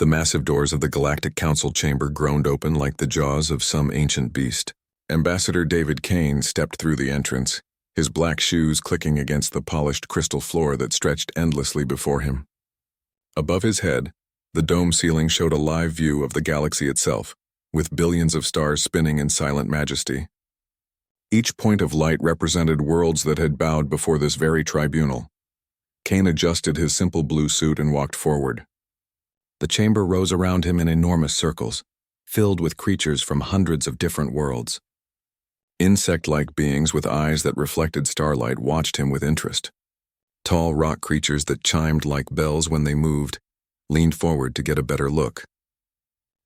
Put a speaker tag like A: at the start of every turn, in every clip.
A: The massive doors of the Galactic Council chamber groaned open like the jaws of some ancient beast. Ambassador David Kane stepped through the entrance, his black shoes clicking against the polished crystal floor that stretched endlessly before him. Above his head, the dome ceiling showed a live view of the galaxy itself, with billions of stars spinning in silent majesty. Each point of light represented worlds that had bowed before this very tribunal. Kane adjusted his simple blue suit and walked forward. The chamber rose around him in enormous circles, filled with creatures from hundreds of different worlds. Insect-like beings with eyes that reflected starlight watched him with interest. Tall rock creatures that chimed like bells when they moved leaned forward to get a better look.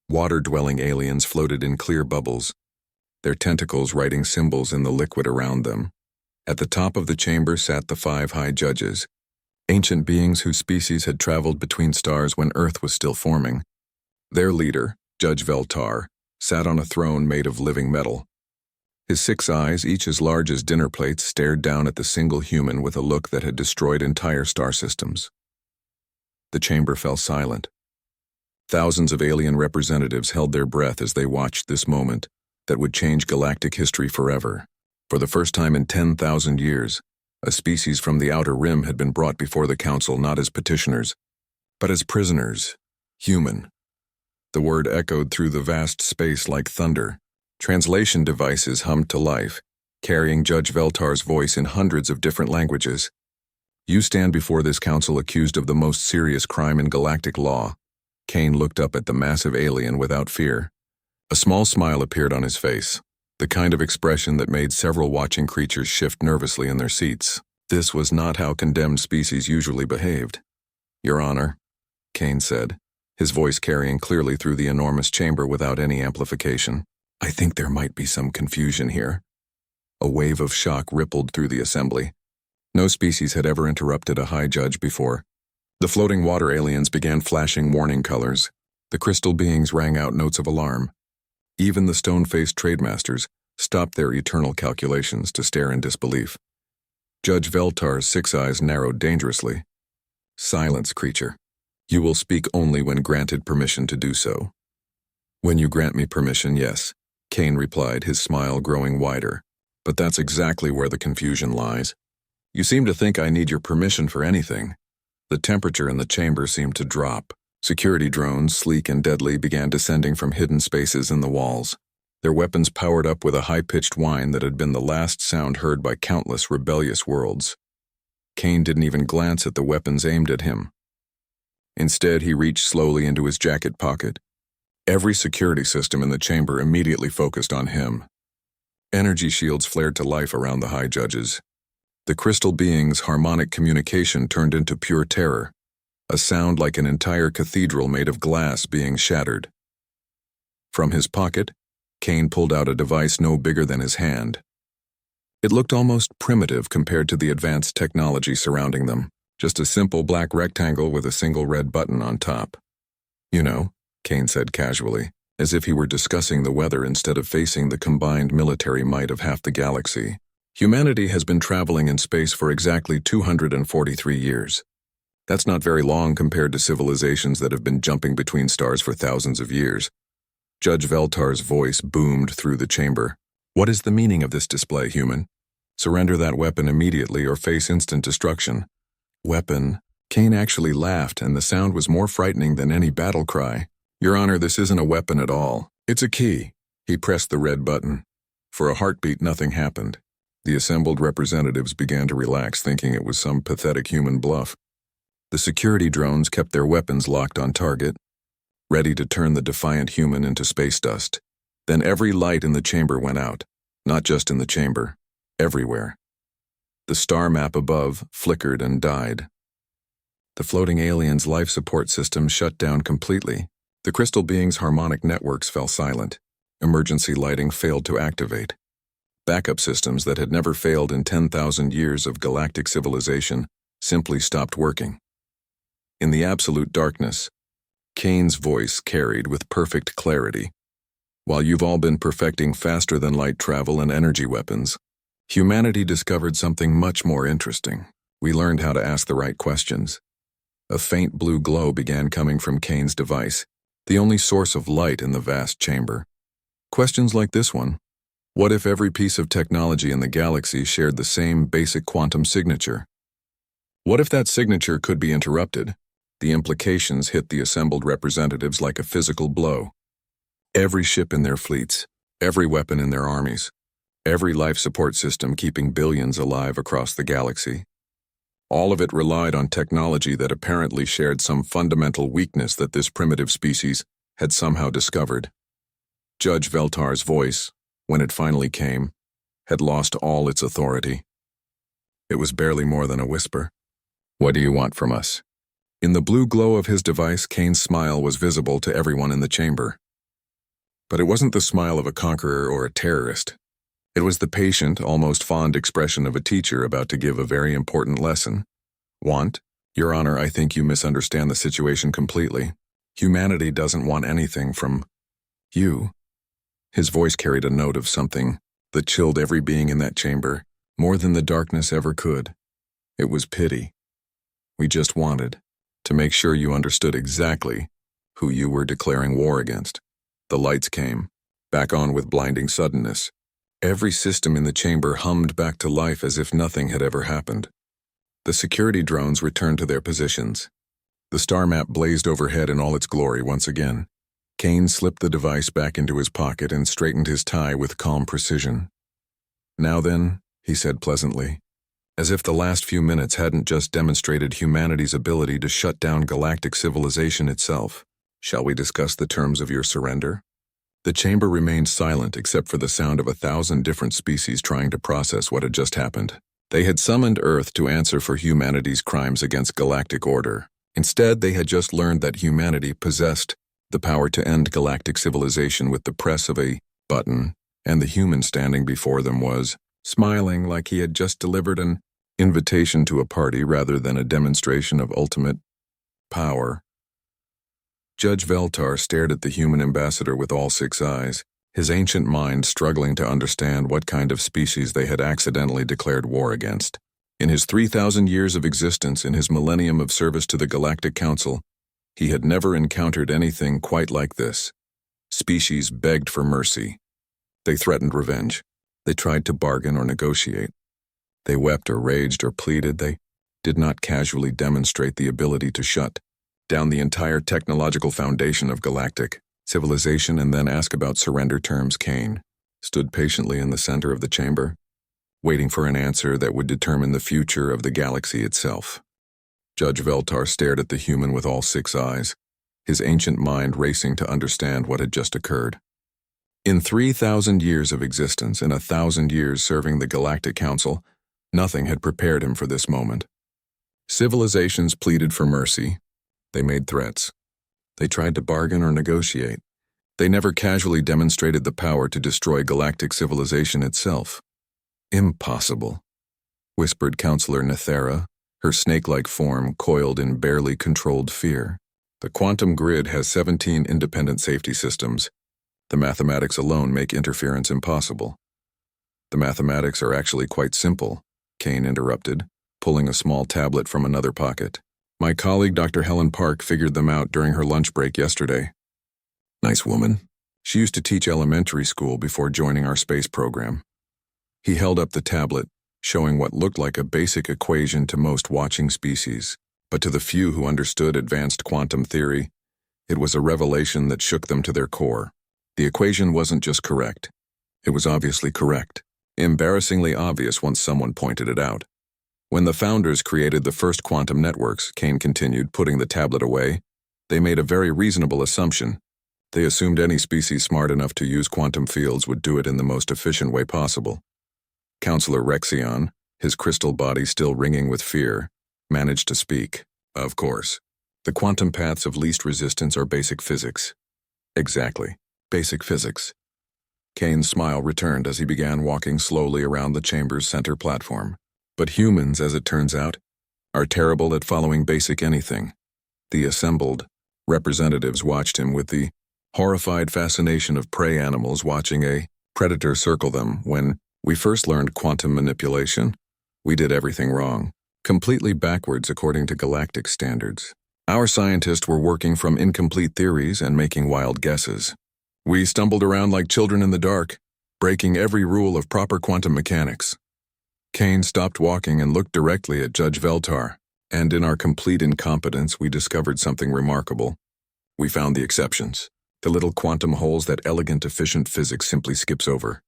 A: Water-dwelling aliens floated in clear bubbles, their tentacles writing symbols in the liquid around them. At the top of the chamber sat the 5 high judges, ancient beings whose species had traveled between stars when Earth was still forming. Their leader, Judge Veltar, sat on a throne made of living metal. His 6 eyes, each as large as dinner plates, stared down at the single human with a look that had destroyed entire star systems. The chamber fell silent. Thousands of alien representatives held their breath as they watched this moment that would change galactic history forever. For the first time in 10,000 years, a species from the Outer Rim had been brought before the Council not as petitioners, but as prisoners, human. The word echoed through the vast space like thunder. Translation devices hummed to life, carrying Judge Veltar's voice in hundreds of different languages. You stand before this council accused of the most serious crime in galactic law. Kane looked up at the massive alien without fear. A small smile appeared on his face, the kind of expression that made several watching creatures shift nervously in their seats. This was not how condemned species usually behaved. Your Honor, Kane said, his voice carrying clearly through the enormous chamber without any amplification. I think there might be some confusion here. A wave of shock rippled through the assembly. No species had ever interrupted a high judge before. The floating water aliens began flashing warning colors. The crystal beings rang out notes of alarm. Even the stone-faced trademasters stopped their eternal calculations to stare in disbelief. Judge Veltar's 6 eyes narrowed dangerously. Silence, creature. You will speak only when granted permission to do so. When you grant me permission, yes, Kane replied, his smile growing wider. But that's exactly where the confusion lies. You seem to think I need your permission for anything. The temperature in the chamber seemed to drop. Security drones, sleek and deadly, began descending from hidden spaces in the walls. Their weapons powered up with a high-pitched whine that had been the last sound heard by countless rebellious worlds. Kane didn't even glance at the weapons aimed at him. Instead, he reached slowly into his jacket pocket. Every security system in the chamber immediately focused on him. Energy shields flared to life around the high judges. The crystal being's harmonic communication turned into pure terror, a sound like an entire cathedral made of glass being shattered. From his pocket, Kane pulled out a device no bigger than his hand. It looked almost primitive compared to the advanced technology surrounding them, just a simple black rectangle with a single red button on top. You know, Kane said casually, as if he were discussing the weather instead of facing the combined military might of half the galaxy. Humanity has been traveling in space for exactly 243 years. That's not very long compared to civilizations that have been jumping between stars for thousands of years. Judge Veltar's voice boomed through the chamber. What is the meaning of this display, human? Surrender that weapon immediately or face instant destruction. Weapon? Kane actually laughed, and the sound was more frightening than any battle cry. Your Honor, this isn't a weapon at all. It's a key. He pressed the red button. For a heartbeat, nothing happened. The assembled representatives began to relax, thinking it was some pathetic human bluff. The security drones kept their weapons locked on target, ready to turn the defiant human into space dust. Then every light in the chamber went out, not just in the chamber, everywhere. The star map above flickered and died. The floating alien's life support system shut down completely. The crystal being's harmonic networks fell silent. Emergency lighting failed to activate. Backup systems that had never failed in 10,000 years of galactic civilization simply stopped working. In the absolute darkness, Kane's voice carried with perfect clarity. While you've all been perfecting faster-than-light travel and energy weapons, humanity discovered something much more interesting. We learned how to ask the right questions. A faint blue glow began coming from Kane's device, the only source of light in the vast chamber. Questions like this one. What if every piece of technology in the galaxy shared the same basic quantum signature? What if that signature could be interrupted? The implications hit the assembled representatives like a physical blow. Every ship in their fleets, every weapon in their armies, every life support system keeping billions alive across the galaxy. All of it relied on technology that apparently shared some fundamental weakness that this primitive species had somehow discovered. Judge Veltar's voice, when it finally came, had lost all its authority. It was barely more than a whisper. What do you want from us? In the blue glow of his device, Kane's smile was visible to everyone in the chamber. But it wasn't the smile of a conqueror or a terrorist. It was the patient, almost fond expression of a teacher about to give a very important lesson. Want? Your Honor, I think you misunderstand the situation completely. Humanity doesn't want anything from you. His voice carried a note of something that chilled every being in that chamber, more than the darkness ever could. It was pity. We just wanted to make sure you understood exactly who you were declaring war against. The lights came, back on with blinding suddenness. Every system in the chamber hummed back to life as if nothing had ever happened. The security drones returned to their positions. The star map blazed overhead in all its glory once again. Kane slipped the device back into his pocket and straightened his tie with calm precision. Now then, he said pleasantly, as if the last few minutes hadn't just demonstrated humanity's ability to shut down galactic civilization itself, shall we discuss the terms of your surrender? The chamber remained silent except for the sound of 1,000 different species trying to process what had just happened. They had summoned Earth to answer for humanity's crimes against galactic order. Instead, they had just learned that humanity possessed the power to end galactic civilization with the press of a button, and the human standing before them was smiling like he had just delivered an invitation to a party rather than a demonstration of ultimate power. Judge Veltar stared at the human ambassador with all 6 eyes, his ancient mind struggling to understand what kind of species they had accidentally declared war against. In his 3,000 years of existence, in his millennium of service to the Galactic Council, he had never encountered anything quite like this. Species begged for mercy. They threatened revenge. They tried to bargain or negotiate. They wept or raged or pleaded. They did not casually demonstrate the ability to shut down the entire technological foundation of galactic civilization and then ask about surrender terms. Kane stood patiently in the center of the chamber, waiting for an answer that would determine the future of the galaxy itself. Judge Veltar stared at the human with all 6 eyes, his ancient mind racing to understand what had just occurred. In 3,000 years of existence, in 1,000 years serving the Galactic Council, nothing had prepared him for this moment. Civilizations pleaded for mercy. They made threats. They tried to bargain or negotiate. They never casually demonstrated the power to destroy galactic civilization itself. Impossible, whispered Counselor Nethera, her snake-like form coiled in barely controlled fear. The quantum grid has 17 independent safety systems. The mathematics alone make interference impossible. The mathematics are actually quite simple, Kane interrupted, pulling a small tablet from another pocket. My colleague Dr. Helen Park figured them out during her lunch break yesterday. Nice woman. She used to teach elementary school before joining our space program. He held up the tablet, showing what looked like a basic equation to most watching species, but to the few who understood advanced quantum theory, it was a revelation that shook them to their core. The equation wasn't just correct. It was obviously correct. Embarrassingly obvious once someone pointed it out. When the founders created the first quantum networks, Kane continued, putting the tablet away, they made a very reasonable assumption. They assumed any species smart enough to use quantum fields would do it in the most efficient way possible. Counselor Rexion, his crystal body still ringing with fear, managed to speak. Of course. The quantum paths of least resistance are basic physics. Exactly. Basic physics. Kane's smile returned as he began walking slowly around the chamber's center platform. But humans, as it turns out, are terrible at following basic anything. The assembled representatives watched him with the horrified fascination of prey animals watching a predator circle them. When we first learned quantum manipulation, we did everything wrong. completely backwards according to galactic standards. Our scientists were working from incomplete theories and making wild guesses. We stumbled around like children in the dark, breaking every rule of proper quantum mechanics. Kane stopped walking and looked directly at Judge Veltar, and in our complete incompetence we discovered something remarkable. We found the exceptions, the little quantum holes that elegant, efficient physics simply skips over.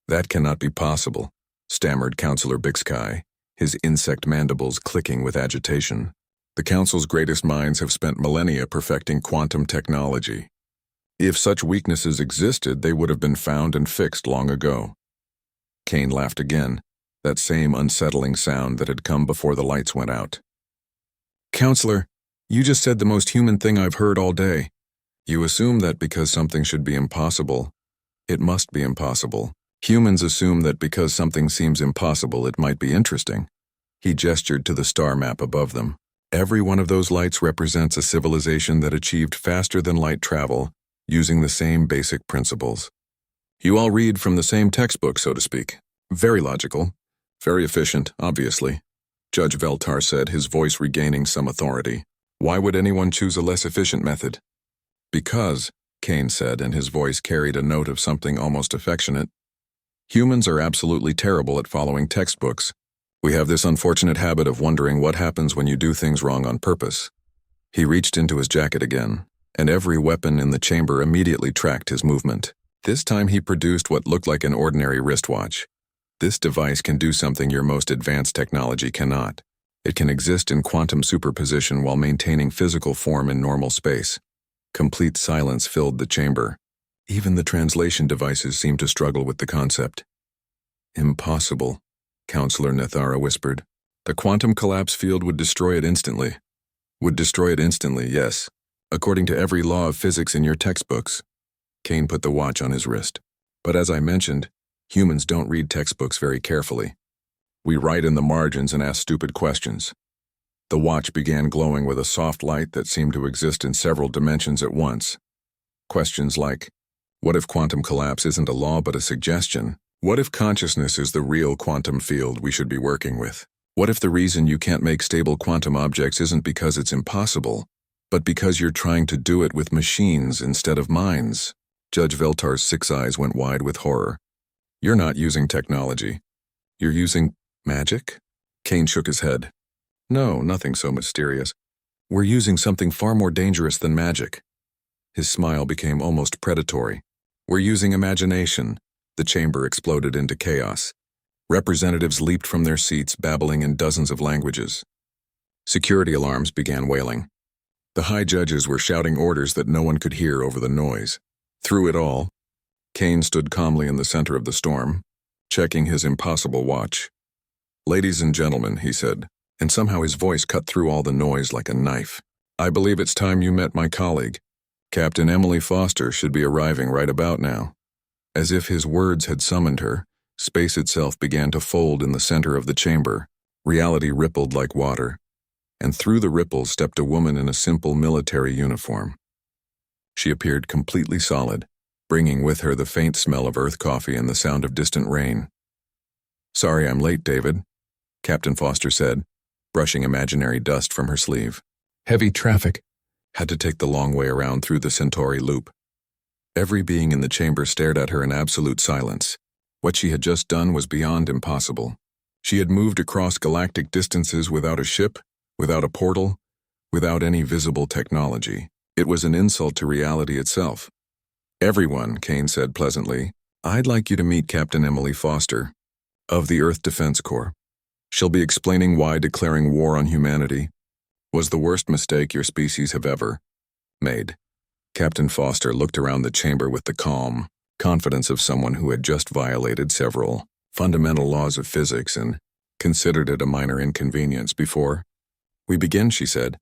A: That cannot be possible, stammered Counselor Bixkai, his insect mandibles clicking with agitation. The Council's greatest minds have spent millennia perfecting quantum technology. If such weaknesses existed, they would have been found and fixed long ago. Kane laughed again, that same unsettling sound that had come before the lights went out. Counselor, you just said the most human thing I've heard all day. You assume that because something should be impossible, it must be impossible. Humans assume that because something seems impossible, it might be interesting. He gestured to the star map above them. Every one of those lights represents a civilization that achieved faster than light travel, using the same basic principles. You all read from the same textbook, so to speak. Very logical. Very efficient, obviously. Judge Veltar said, his voice regaining some authority. Why would anyone choose a less efficient method? Because, Kane said, and his voice carried a note of something almost affectionate, humans are absolutely terrible at following textbooks. We have this unfortunate habit of wondering what happens when you do things wrong on purpose. He reached into his jacket again, and every weapon in the chamber immediately tracked his movement. This time he produced what looked like an ordinary wristwatch. This device can do something your most advanced technology cannot. It can exist in quantum superposition while maintaining physical form in normal space. Complete silence filled the chamber. Even the translation devices seemed to struggle with the concept. Impossible, Counselor Nethara whispered. The quantum collapse field would destroy it instantly. Would destroy it instantly, yes. According to every law of physics in your textbooks. Kane put the watch on his wrist. But as I mentioned, humans don't read textbooks very carefully. We write in the margins and ask stupid questions. The watch began glowing with a soft light that seemed to exist in several dimensions at once. Questions like, what if quantum collapse isn't a law but a suggestion? What if consciousness is the real quantum field we should be working with? What if the reason you can't make stable quantum objects isn't because it's impossible, but because you're trying to do it with machines instead of minds? Judge Veltar's 6 eyes went wide with horror. You're not using technology. You're using magic? Kane shook his head. No, nothing so mysterious. We're using something far more dangerous than magic. His smile became almost predatory. We're using imagination. The chamber exploded into chaos. Representatives leaped from their seats, babbling in dozens of languages. Security alarms began wailing. The high judges were shouting orders that no one could hear over the noise. Through it all, Kane stood calmly in the center of the storm, checking his impossible watch. Ladies and gentlemen, he said, and somehow his voice cut through all the noise like a knife. I believe it's time you met my colleague. Captain Emily Foster should be arriving right about now. As if his words had summoned her, space itself began to fold in the center of the chamber. Reality rippled like water, and through the ripples stepped a woman in a simple military uniform. She appeared completely solid, bringing with her the faint smell of earth coffee and the sound of distant rain. Sorry I'm late, David, Captain Foster said, brushing imaginary dust from her sleeve. Heavy traffic. Had to take the long way around through the Centauri loop. Every being in the chamber stared at her in absolute silence. What she had just done was beyond impossible. She had moved across galactic distances without a ship, without a portal, without any visible technology. It was an insult to reality itself. Everyone, Kane said pleasantly, I'd like you to meet Captain Emily Foster, of the Earth Defense Corps. She'll be explaining why declaring war on humanity was the worst mistake your species have ever made. Captain Foster looked around the chamber with the calm confidence of someone who had just violated several fundamental laws of physics and considered it a minor inconvenience before. We begin, she said,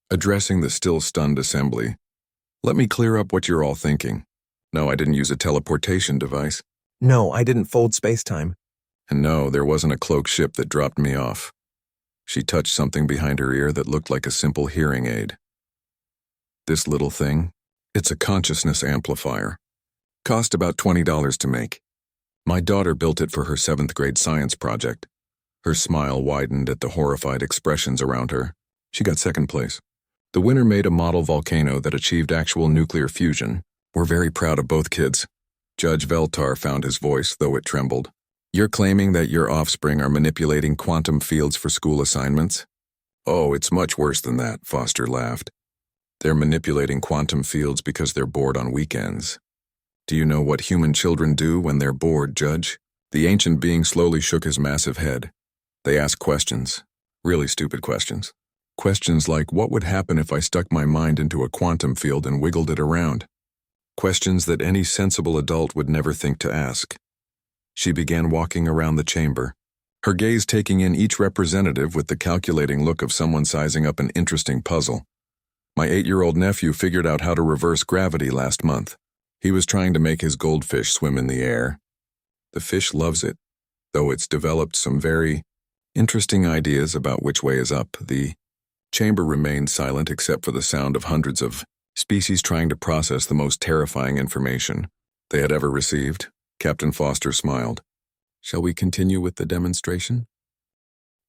A: addressing the still stunned assembly. Let me clear up what you're all thinking. No, I didn't use a teleportation device.
B: No, I didn't fold space-time.
A: And no, there wasn't a cloaked ship that dropped me off. She touched something behind her ear that looked like a simple hearing aid. This little thing, it's a consciousness amplifier. Cost about $20 to make. My daughter built it for her 7th grade science project. Her smile widened at the horrified expressions around her. She got second place. The winner made a model volcano that achieved actual nuclear fusion. We're very proud of both kids. Judge Veltar found his voice, though it trembled. You're claiming that your offspring are manipulating quantum fields for school assignments? Oh, it's much worse than that, Foster laughed. They're manipulating quantum fields because they're bored on weekends. Do you know what human children do when they're bored, Judge? The ancient being slowly shook his massive head. They ask questions. Really stupid questions. Questions like, what would happen if I stuck my mind into a quantum field and wiggled it around? Questions that any sensible adult would never think to ask. She began walking around the chamber, her gaze taking in each representative with the calculating look of someone sizing up an interesting puzzle. My 8-year-old nephew figured out how to reverse gravity last month. He was trying to make his goldfish swim in the air. The fish loves it, though it's developed some very interesting ideas about which way is up. The chamber remained silent except for the sound of hundreds of species trying to process the most terrifying information they had ever received. Captain Foster smiled. Shall we continue with the demonstration?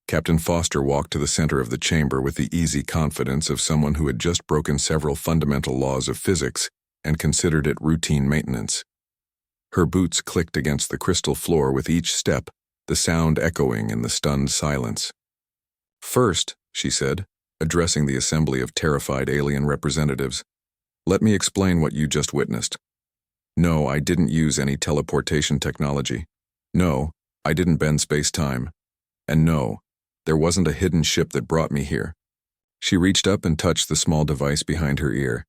A: Captain Foster walked to the center of the chamber with the easy confidence of someone who had just broken several fundamental laws of physics and considered it routine maintenance. Her boots clicked against the crystal floor with each step, the sound echoing in the stunned silence. First, she said, addressing the assembly of terrified alien representatives, let me explain what you just witnessed. No, I didn't use any teleportation technology. No, I didn't bend space-time. And no, there wasn't a hidden ship that brought me here. She reached up and touched the small device behind her ear,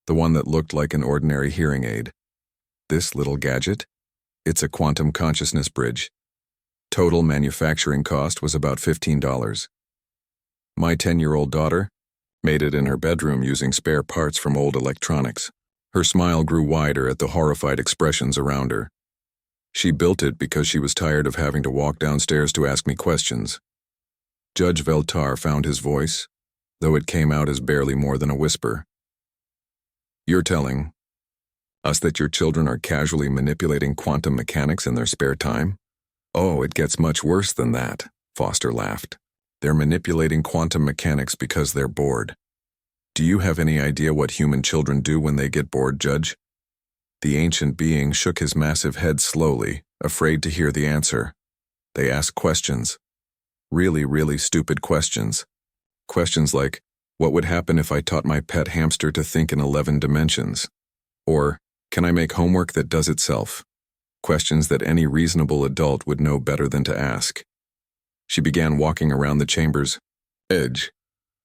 A: the one that looked like an ordinary hearing aid. This little gadget? It's a quantum consciousness bridge. Total manufacturing cost was about $15. My 10-year-old daughter made it in her bedroom using spare parts from old electronics. Her smile grew wider at the horrified expressions around her. She built it because she was tired of having to walk downstairs to ask me questions. Judge Veltar found his voice, though it came out as barely more than a whisper. You're telling us that your children are casually manipulating quantum mechanics in their spare time? Oh, it gets much worse than that, Foster laughed. They're manipulating quantum mechanics because they're bored. Do you have any idea what human children do when they get bored, Judge? The ancient being shook his massive head slowly, afraid to hear the answer. They ask questions. Really, really stupid questions. Questions like, what would happen if I taught my pet hamster to think in 11 dimensions? Or, can I make homework that does itself? Questions that any reasonable adult would know better than to ask. She began walking around the chamber's edge,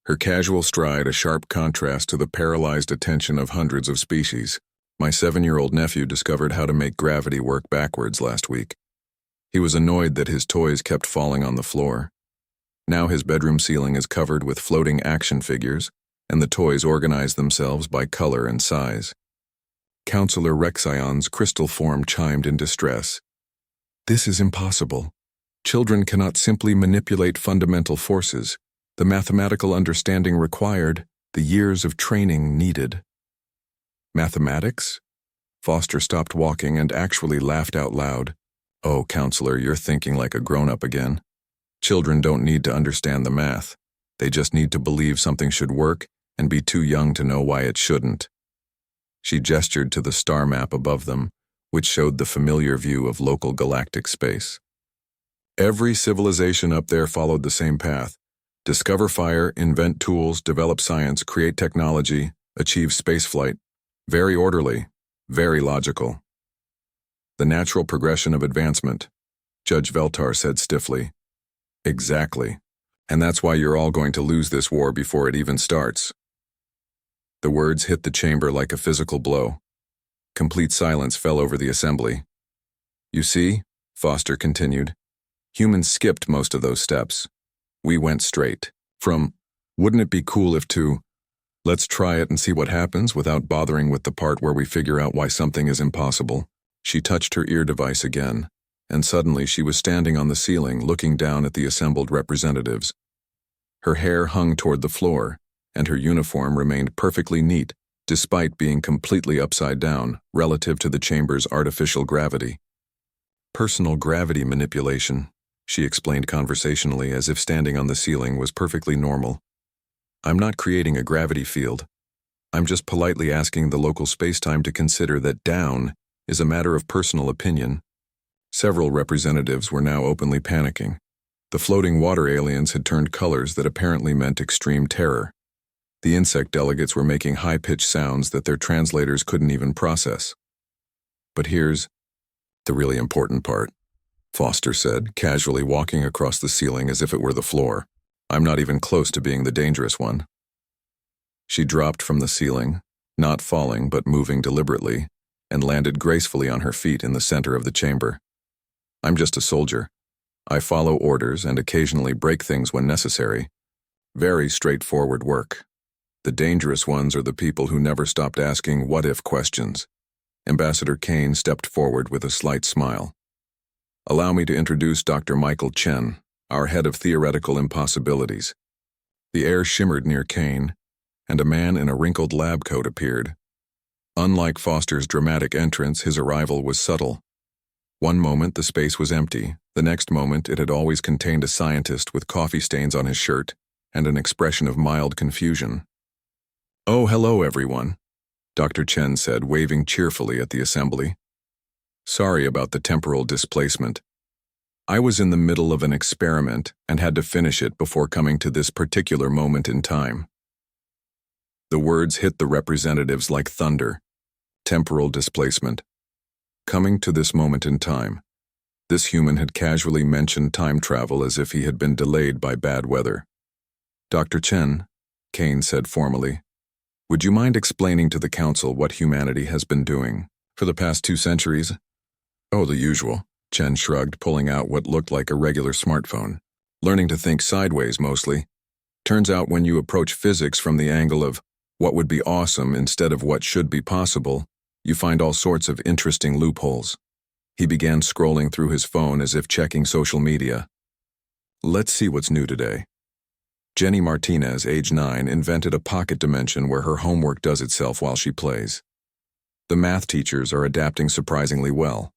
A: her casual stride a sharp contrast to the paralyzed attention of hundreds of species. My 7-year-old nephew discovered how to make gravity work backwards last week. He was annoyed that his toys kept falling on the floor. Now his bedroom ceiling is covered with floating action figures, and the toys organize themselves by color and size. Counselor Rexion's crystal form chimed in distress. This is impossible. Children cannot simply manipulate fundamental forces, the mathematical understanding required, the years of training needed. Mathematics? Foster stopped walking and actually laughed out loud. Oh, Counselor, you're thinking like a grown-up again. Children don't need to understand the math. They just need to believe something should work and be too young to know why it shouldn't. She gestured to the star map above them, which showed the familiar view of local galactic space. Every civilization up there followed the same path. Discover fire, invent tools, develop science, create technology, achieve spaceflight. Very orderly, very logical. The natural progression of advancement, Judge Veltar said stiffly. Exactly. And that's why you're all going to lose this war before it even starts. The words hit the chamber like a physical blow. Complete silence fell over the assembly. You see, Foster continued, humans skipped most of those steps. We went straight from, wouldn't it be cool if to, let's try it and see what happens without bothering with the part where we figure out why something is impossible. She touched her ear device again, and suddenly she was standing on the ceiling looking down at the assembled representatives. Her hair hung toward the floor, and her uniform remained perfectly neat, despite being completely upside down relative to the chamber's artificial gravity. Personal gravity manipulation, she explained conversationally as if standing on the ceiling was perfectly normal. I'm not creating a gravity field. I'm just politely asking the local spacetime to consider that down is a matter of personal opinion. Several representatives were now openly panicking. The floating water aliens had turned colors that apparently meant extreme terror. The insect delegates were making high-pitched sounds that their translators couldn't even process. But here's the really important part, Foster said, casually walking across the ceiling as if it were the floor. I'm not even close to being the dangerous one. She dropped from the ceiling, not falling but moving deliberately, and landed gracefully on her feet in the center of the chamber. I'm just a soldier. I follow orders and occasionally break things when necessary. Very straightforward work. The dangerous ones are the people who never stopped asking what-if questions. Ambassador Kane stepped forward with a slight smile. Allow me to introduce Dr. Michael Chen, our head of theoretical impossibilities. The air shimmered near Kane, and a man in a wrinkled lab coat appeared. Unlike Foster's dramatic entrance, his arrival was subtle. One moment the space was empty, the next moment it had always contained a scientist with coffee stains on his shirt and an expression of mild confusion. Oh, hello everyone, Dr. Chen said, waving cheerfully at the assembly. Sorry about the temporal displacement. I was in the middle of an experiment and had to finish it before coming to this particular moment in time. The words hit the representatives like thunder. Temporal displacement. Coming to this moment in time. This human had casually mentioned time travel as if he had been delayed by bad weather. Dr. Chen, Kane said formally, would you mind explaining to the council what humanity has been doing for the past 2 centuries? Oh, the usual, Chen shrugged, pulling out what looked like a regular smartphone. Learning to think sideways mostly. Turns out when you approach physics from the angle of what would be awesome instead of what should be possible, you find all sorts of interesting loopholes. He began scrolling through his phone as if checking social media. Let's see what's new today. Jenny Martinez, age 9, invented a pocket dimension where her homework does itself while she plays. The math teachers are adapting surprisingly well.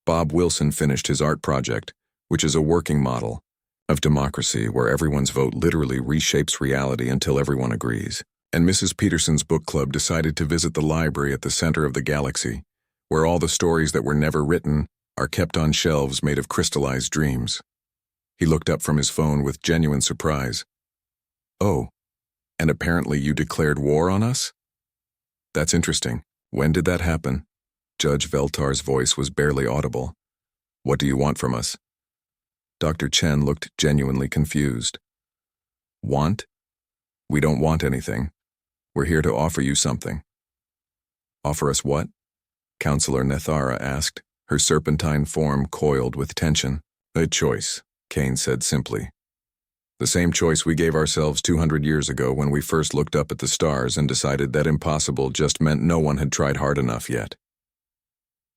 A: Bob Wilson finished his art project, which is a working model of democracy where everyone's vote literally reshapes reality until everyone agrees. And Mrs. Peterson's book club decided to visit the library at the center of the galaxy, where all the stories that were never written are kept on shelves made of crystallized dreams. He looked up from his phone with genuine surprise. Oh, and apparently you declared war on us? That's interesting. When did that happen? Judge Veltar's voice was barely audible. What do you want from us? Dr. Chen looked genuinely confused. Want? We don't want anything. We're here to offer you something. Offer us what? Counselor Nethara asked, her serpentine form coiled with tension. A choice, Kane said simply. The same choice we gave ourselves 200 years ago when we first looked up at the stars and decided that impossible just meant no one had tried hard enough yet.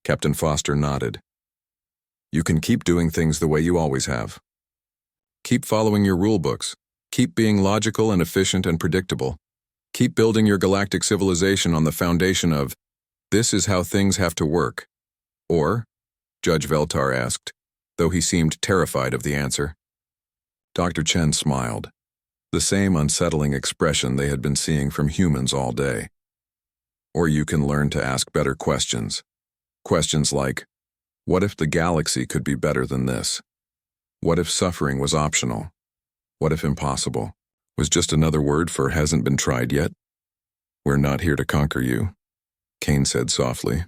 A: Captain Foster nodded. You can keep doing things the way you always have. Keep following your rule books. Keep being logical and efficient and predictable. Keep building your galactic civilization on the foundation of, this is how things have to work. Or, Judge Veltar asked, though he seemed terrified of the answer. Dr. Chen smiled, the same unsettling expression they had been seeing from humans all day. Or you can learn to ask better questions. Questions like, what if the galaxy could be better than this? What if suffering was optional? What if impossible was just another word for hasn't been tried yet? We're not here to conquer you, Kane said softly.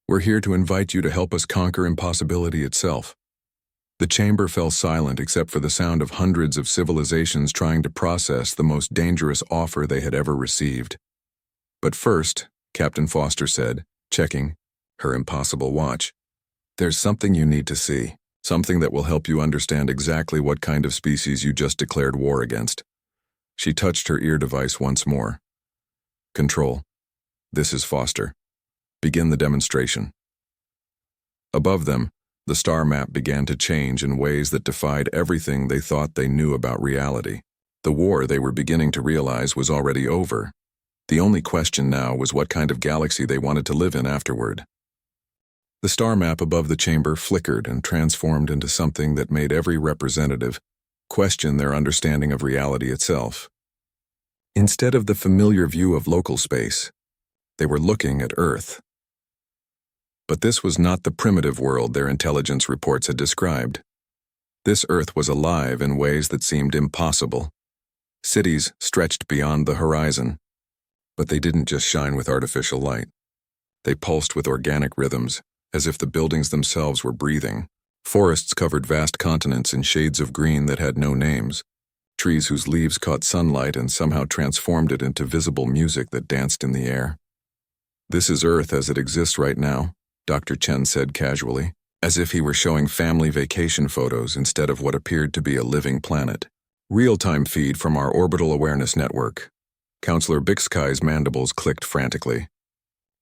A: We're here to invite you to help us conquer impossibility itself. The chamber fell silent except for the sound of hundreds of civilizations trying to process the most dangerous offer they had ever received. But first, Captain Foster said, checking her impossible watch, there's something you need to see, something that will help you understand exactly what kind of species you just declared war against. She touched her ear device once more. Control. This is Foster. Begin the demonstration. Above them, the star map began to change in ways that defied everything they thought they knew about reality. The war, they were beginning to realize, was already over. The only question now was what kind of galaxy they wanted to live in afterward. The star map above the chamber flickered and transformed into something that made every representative question their understanding of reality itself. Instead of the familiar view of local space, they were looking at Earth. But this was not the primitive world their intelligence reports had described. This Earth was alive in ways that seemed impossible. Cities stretched beyond the horizon. But they didn't just shine with artificial light. They pulsed with organic rhythms, as if the buildings themselves were breathing. Forests covered vast continents in shades of green that had no names. Trees whose leaves caught sunlight and somehow transformed it into visible music that danced in the air. "This is Earth as it exists right now," Dr. Chen said casually, as if he were showing family vacation photos instead of what appeared to be a living planet. "Real-time feed from our orbital awareness network." Counselor Bixkai's mandibles clicked frantically.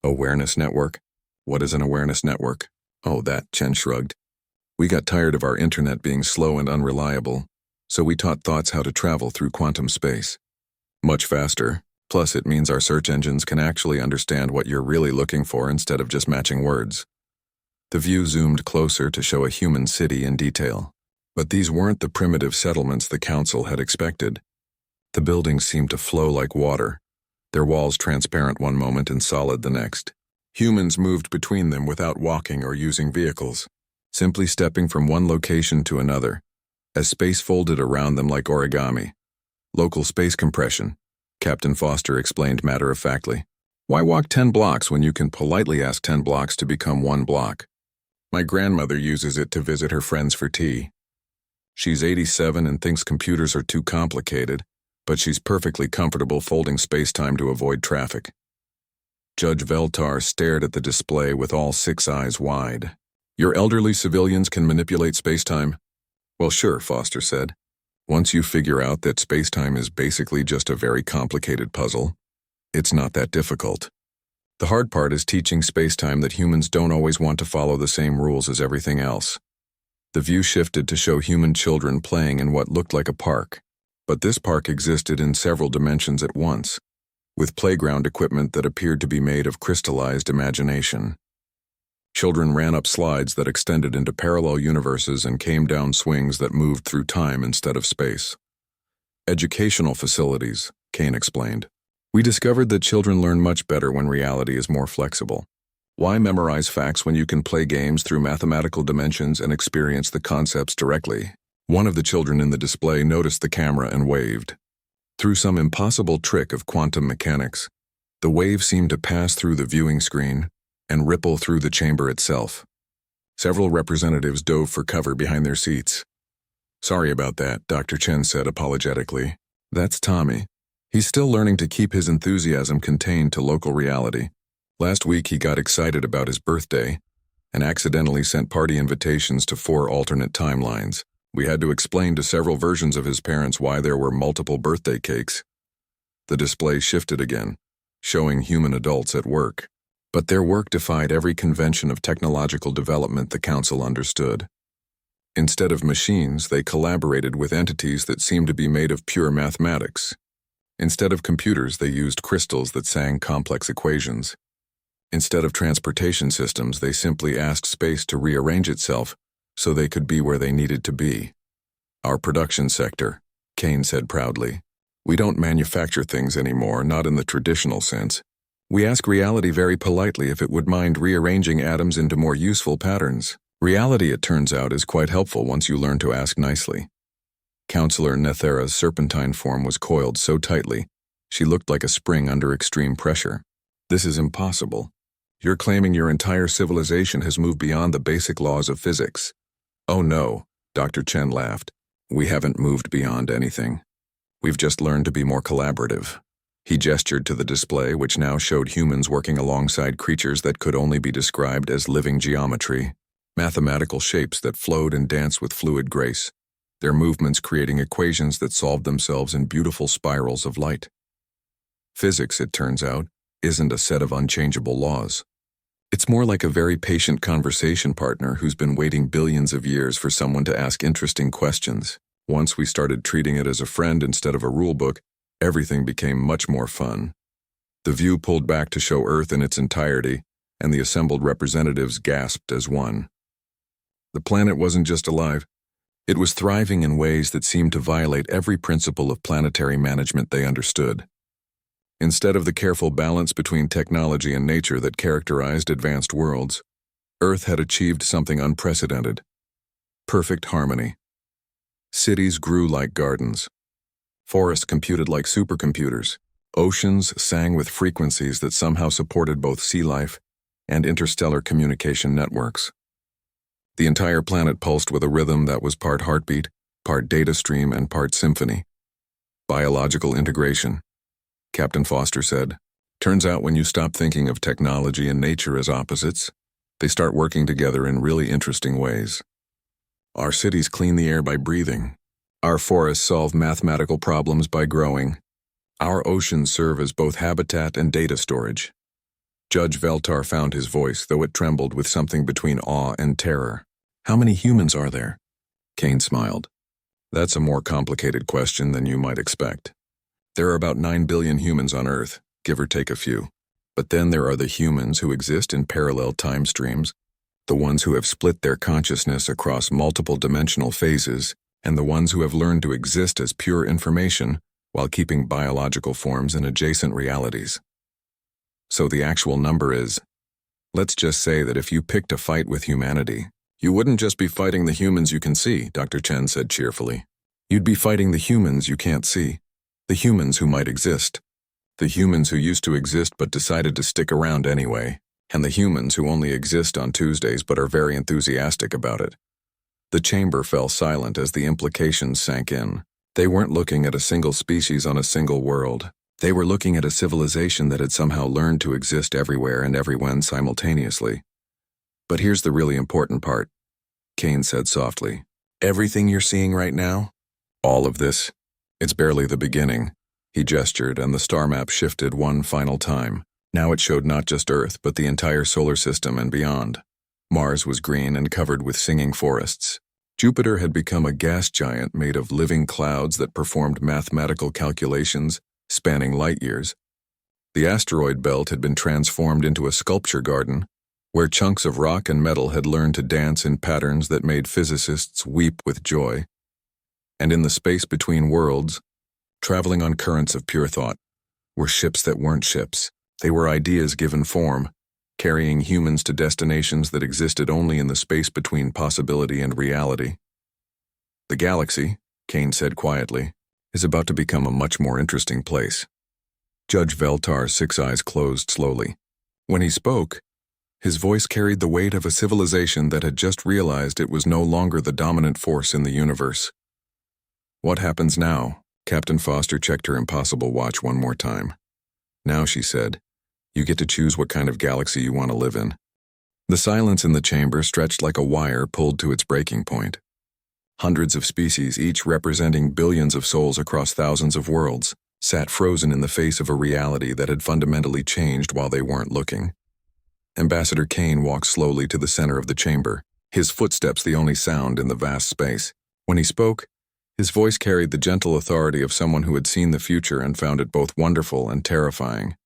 A: "Awareness network? What is an awareness network?" "Oh, that," Chen shrugged. "We got tired of our internet being slow and unreliable, so we taught thoughts how to travel through quantum space. Much faster, plus it means our search engines can actually understand what you're really looking for instead of just matching words." The view zoomed closer to show a human city in detail. But these weren't the primitive settlements the council had expected. The buildings seemed to flow like water, their walls transparent one moment and solid the next. Humans moved between them without walking or using vehicles, simply stepping from one location to another, as space folded around them like origami. "Local space compression," Captain Foster explained matter-of-factly. "Why walk 10 blocks when you can politely ask 10 blocks to become 1 block? My grandmother uses it to visit her friends for tea. She's 87 and thinks computers are too complicated, but she's perfectly comfortable folding space-time to avoid traffic." Judge Veltar stared at the display with all 6 eyes wide. "Your elderly civilians can manipulate space-time?" "Well, sure," Foster said. "Once you figure out that space-time is basically just a very complicated puzzle, it's not that difficult. The hard part is teaching space-time that humans don't always want to follow the same rules as everything else." The view shifted to show human children playing in what looked like a park. But this park existed in several dimensions at once, with playground equipment that appeared to be made of crystallized imagination. Children ran up slides that extended into parallel universes and came down swings that moved through time instead of space. "Educational facilities," Kane explained. "We discovered that children learn much better when reality is more flexible. Why memorize facts when you can play games through mathematical dimensions and experience the concepts directly?" One of the children in the display noticed the camera and waved. Through some impossible trick of quantum mechanics, the wave seemed to pass through the viewing screen and ripple through the chamber itself. Several representatives dove for cover behind their seats. "Sorry about that," Dr. Chen said apologetically. "That's Tommy. He's still learning to keep his enthusiasm contained to local reality. Last week he got excited about his birthday and accidentally sent party invitations to 4 alternate timelines. We had to explain to several versions of his parents why there were multiple birthday cakes." The display shifted again, showing human adults at work. But their work defied every convention of technological development the council understood. Instead of machines, they collaborated with entities that seemed to be made of pure mathematics. Instead of computers, they used crystals that sang complex equations. Instead of transportation systems, they simply asked space to rearrange itself so they could be where they needed to be. "Our production sector," Kane said proudly. "We don't manufacture things anymore, not in the traditional sense. We ask reality very politely if it would mind rearranging atoms into more useful patterns. Reality, it turns out, is quite helpful once you learn to ask nicely." Counselor Nethera's serpentine form was coiled so tightly, she looked like a spring under extreme pressure. "This is impossible. You're claiming your entire civilization has moved beyond the basic laws of physics." "Oh no," Dr. Chen laughed. "We haven't moved beyond anything. We've just learned to be more collaborative." He gestured to the display, which now showed humans working alongside creatures that could only be described as living geometry, mathematical shapes that flowed and danced with fluid grace, their movements creating equations that solved themselves in beautiful spirals of light. Physics, it turns out, isn't a set of unchangeable laws. It's more like a very patient conversation partner who's been waiting billions of years for someone to ask interesting questions. Once we started treating it as a friend instead of a rulebook, everything became much more fun. The view pulled back to show Earth in its entirety, and the assembled representatives gasped as one. The planet wasn't just alive, it was thriving in ways that seemed to violate every principle of planetary management they understood. Instead of the careful balance between technology and nature that characterized advanced worlds, Earth had achieved something unprecedented: perfect harmony. Cities grew like gardens. Forests computed like supercomputers. Oceans sang with frequencies that somehow supported both sea life and interstellar communication networks. The entire planet pulsed with a rhythm that was part heartbeat, part data stream, and part symphony. Biological integration, Captain Foster said. Turns out when you stop thinking of technology and nature as opposites, they start working together in really interesting ways. Our cities clean the air by breathing. Our forests solve mathematical problems by growing. Our oceans serve as both habitat and data storage. Judge Veltar found his voice, though it trembled with something between awe and terror. How many humans are there? Kane smiled. That's a more complicated question than you might expect. There are about 9 billion humans on Earth, give or take a few. But then there are the humans who exist in parallel time streams, the ones who have split their consciousness across multiple dimensional phases, and the ones who have learned to exist as pure information while keeping biological forms in adjacent realities. So the actual number is, let's just say that if you picked a fight with humanity, you wouldn't just be fighting the humans you can see, Dr. Chen said cheerfully. You'd be fighting the humans you can't see, the humans who might exist, the humans who used to exist but decided to stick around anyway, and the humans who only exist on Tuesdays but are very enthusiastic about it. The chamber fell silent as the implications sank in. They weren't looking at a single species on a single world. They were looking at a civilization that had somehow learned to exist everywhere and everywhen simultaneously. But here's the really important part, Kane said softly. Everything you're seeing right now? All of this? It's barely the beginning. He gestured, and the star map shifted one final time. Now it showed not just Earth, but the entire solar system and beyond. Mars was green and covered with singing forests. Jupiter had become a gas giant made of living clouds that performed mathematical calculations spanning light years. The asteroid belt had been transformed into a sculpture garden, where chunks of rock and metal had learned to dance in patterns that made physicists weep with joy. And in the space between worlds, traveling on currents of pure thought, were ships that weren't ships. They were ideas given form, carrying humans to destinations that existed only in the space between possibility and reality. The galaxy, Kane said quietly, is about to become a much more interesting place. Judge Veltar's 6 eyes closed slowly. When he spoke, his voice carried the weight of a civilization that had just realized it was no longer the dominant force in the universe. What happens now? Captain Foster checked her impossible watch one more time. Now, she said, you get to choose what kind of galaxy you want to live in. The silence in the chamber stretched like a wire pulled to its breaking point. Hundreds of species, each representing billions of souls across thousands of worlds, sat frozen in the face of a reality that had fundamentally changed while they weren't looking. Ambassador Kane walked slowly to the center of the chamber, his footsteps the only sound in the vast space. When he spoke, his voice carried the gentle authority of someone who had seen the future and found it both wonderful and terrifying.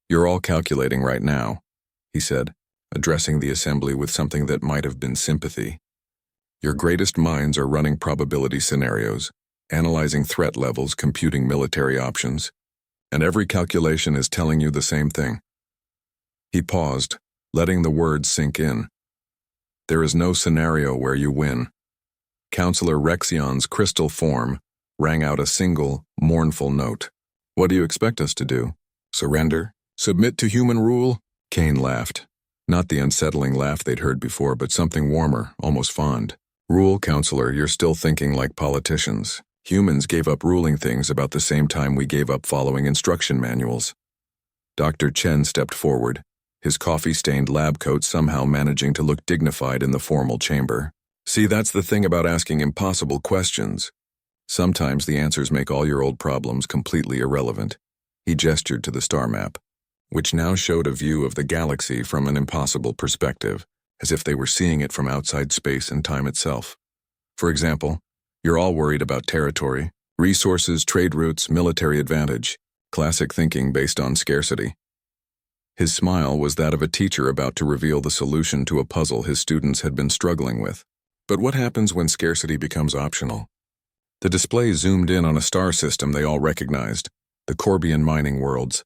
A: You're all calculating right now, he said, addressing the assembly with something that might have been sympathy. Your greatest minds are running probability scenarios, analyzing threat levels, computing military options, and every calculation is telling you the same thing. He paused, letting the words sink in. There is no scenario where you win. Counselor Rexion's crystal form rang out a single, mournful note. What do you expect us to do? Surrender? Submit to human rule? Kane laughed. Not the unsettling laugh they'd heard before, but something warmer, almost fond. Rule, Counselor, you're still thinking like politicians. Humans gave up ruling things about the same time we gave up following instruction manuals. Dr. Chen stepped forward, his coffee-stained lab coat somehow managing to look dignified in the formal chamber. See, that's the thing about asking impossible questions. Sometimes the answers make all your old problems completely irrelevant. He gestured to the star map, which now showed a view of the galaxy from an impossible perspective, as if they were seeing it from outside space and time itself. For example, you're all worried about territory, resources, trade routes, military advantage, classic thinking based on scarcity. His smile was that of a teacher about to reveal the solution to a puzzle his students had been struggling with. But what happens when scarcity becomes optional? The display zoomed in on a star system they all recognized, the Corbian mining worlds.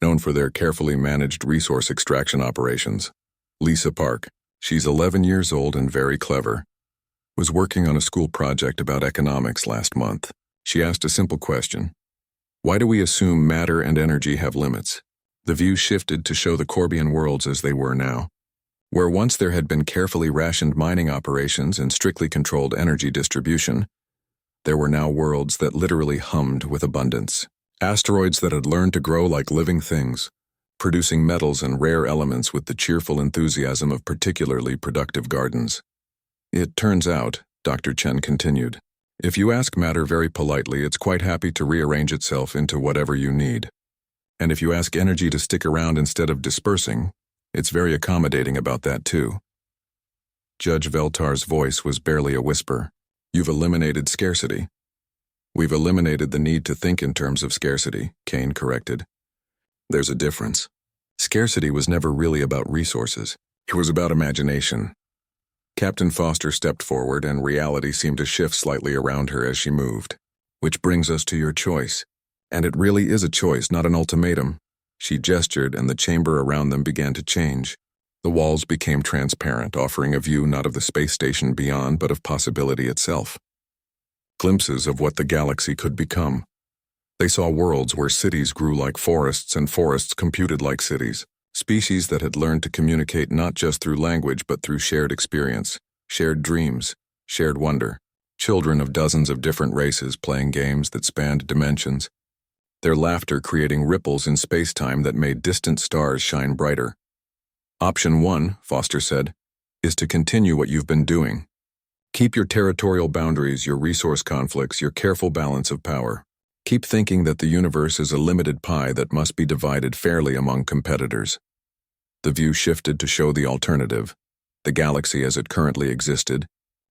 A: Known for their carefully managed resource extraction operations. Lisa Park, she's 11 years old and very clever, was working on a school project about economics last month. She asked a simple question. Why do we assume matter and energy have limits? The view shifted to show the Corbian worlds as they were now. Where once there had been carefully rationed mining operations and strictly controlled energy distribution, there were now worlds that literally hummed with abundance. Asteroids that had learned to grow like living things, producing metals and rare elements with the cheerful enthusiasm of particularly productive gardens. It turns out, Dr. Chen continued, if you ask matter very politely, it's quite happy to rearrange itself into whatever you need. And if you ask energy to stick around instead of dispersing, it's very accommodating about that too. Judge Veltar's voice was barely a whisper. You've eliminated scarcity. We've eliminated the need to think in terms of scarcity, Kane corrected. There's a difference. Scarcity was never really about resources. It was about imagination. Captain Foster stepped forward and reality seemed to shift slightly around her as she moved. Which brings us to your choice. And it really is a choice, not an ultimatum. She gestured and the chamber around them began to change. The walls became transparent, offering a view not of the space station beyond but of possibility itself. Glimpses of what the galaxy could become. They saw worlds where cities grew like forests and forests computed like cities, species that had learned to communicate not just through language but through shared experience, shared dreams, shared wonder, children of dozens of different races playing games that spanned dimensions, their laughter creating ripples in space-time that made distant stars shine brighter. Option 1, Foster said, is to continue what you've been doing. Keep your territorial boundaries, your resource conflicts, your careful balance of power. Keep thinking that the universe is a limited pie that must be divided fairly among competitors. The view shifted to show the alternative, the galaxy as it currently existed,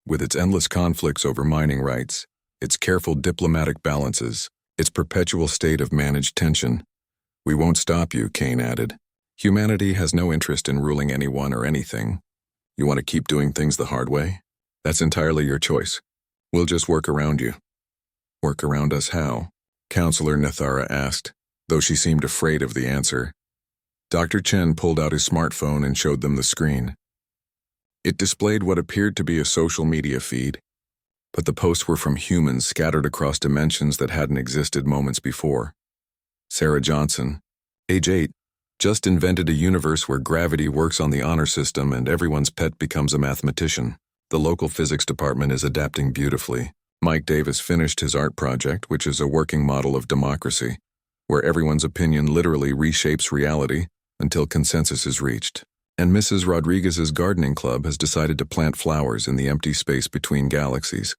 A: with its endless conflicts over mining rights, its careful diplomatic balances, its perpetual state of managed tension. We won't stop you, Kane added. Humanity has no interest in ruling anyone or anything. You want to keep doing things the hard way? That's entirely your choice. We'll just work around you. Work around us how? Counselor Nethara asked, though she seemed afraid of the answer. Dr. Chen pulled out his smartphone and showed them the screen. It displayed what appeared to be a social media feed, but the posts were from humans scattered across dimensions that hadn't existed moments before. Sarah Johnson, age 8, just invented a universe where gravity works on the honor system and everyone's pet becomes a mathematician. The local physics department is adapting beautifully. Mike Davis finished his art project, which is a working model of democracy, where everyone's opinion literally reshapes reality until consensus is reached. And Mrs. Rodriguez's gardening club has decided to plant flowers in the empty space between galaxies,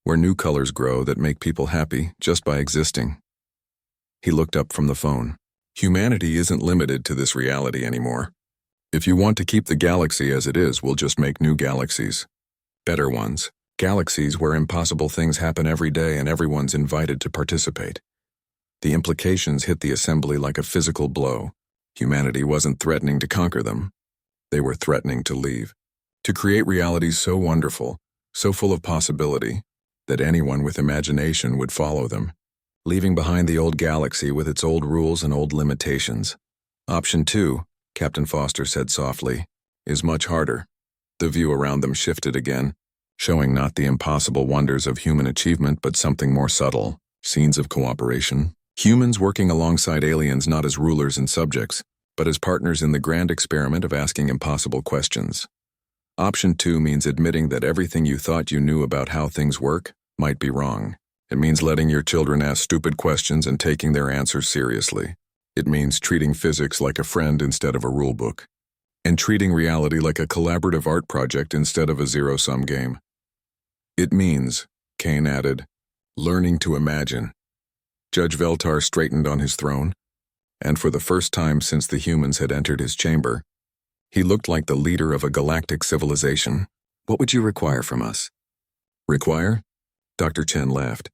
A: where new colors grow that make people happy just by existing. He looked up from the phone. Humanity isn't limited to this reality anymore. If you want to keep the galaxy as it is, we'll just make new galaxies. Better ones. Galaxies where impossible things happen every day and everyone's invited to participate. The implications hit the assembly like a physical blow. Humanity wasn't threatening to conquer them. They were threatening to leave. To create realities so wonderful, so full of possibility, that anyone with imagination would follow them, leaving behind the old galaxy with its old rules and old limitations. Option 2, Captain Foster said softly, is much harder. The view around them shifted again, showing not the impossible wonders of human achievement but something more subtle, scenes of cooperation. Humans working alongside aliens not as rulers and subjects, but as partners in the grand experiment of asking impossible questions. Option 2 means admitting that everything you thought you knew about how things work might be wrong. It means letting your children ask stupid questions and taking their answers seriously. It means treating physics like a friend instead of a rulebook. And treating reality like a collaborative art project instead of a zero-sum game. It means, Kane added, learning to imagine. Judge Veltar straightened on his throne, and for the first time since the humans had entered his chamber, he looked like the leader of a galactic civilization. What would you require from us? Require? Dr. Chen laughed.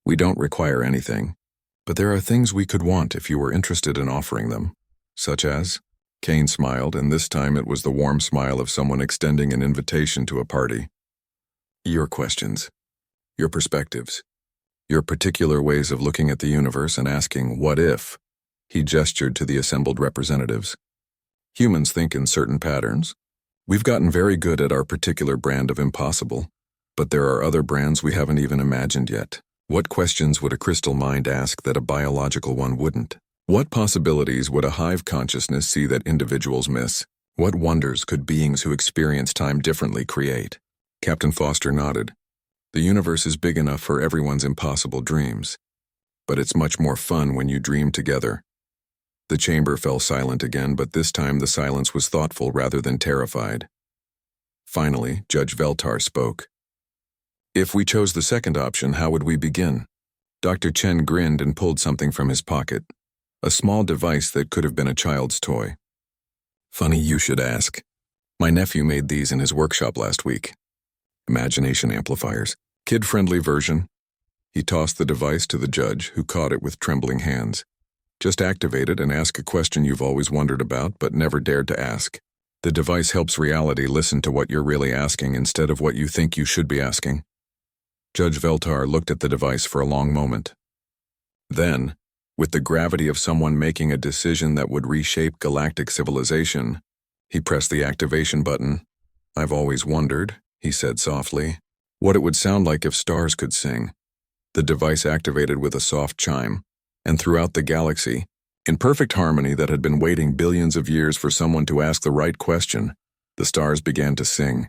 A: We don't require anything, but there are things we could want if you were interested in offering them. Such as? Kane smiled, and this time it was the warm smile of someone extending an invitation to a party. Your questions. Your perspectives. Your particular ways of looking at the universe and asking, what if? He gestured to the assembled representatives. Humans think in certain patterns. We've gotten very good at our particular brand of impossible, but there are other brands we haven't even imagined yet. What questions would a crystal mind ask that a biological one wouldn't? What possibilities would a hive consciousness see that individuals miss? What wonders could beings who experience time differently create? Captain Foster nodded. The universe is big enough for everyone's impossible dreams, but it's much more fun when you dream together. The chamber fell silent again, but this time the silence was thoughtful rather than terrified. Finally, Judge Veltar spoke. If we chose the second option, how would we begin? Dr. Chen grinned and pulled something from his pocket. A small device that could have been a child's toy. Funny you should ask. My nephew made these in his workshop last week. Imagination amplifiers. Kid-friendly version. He tossed the device to the judge, who caught it with trembling hands. Just activate it and ask a question you've always wondered about but never dared to ask. The device helps reality listen to what you're really asking instead of what you think you should be asking. Judge Veltar looked at the device for a long moment. Then, with the gravity of someone making a decision that would reshape galactic civilization, he pressed the activation button. I've always wondered, he said softly, what it would sound like if stars could sing. The device activated with a soft chime, and throughout the galaxy, in perfect harmony that had been waiting billions of years for someone to ask the right question, the stars began to sing.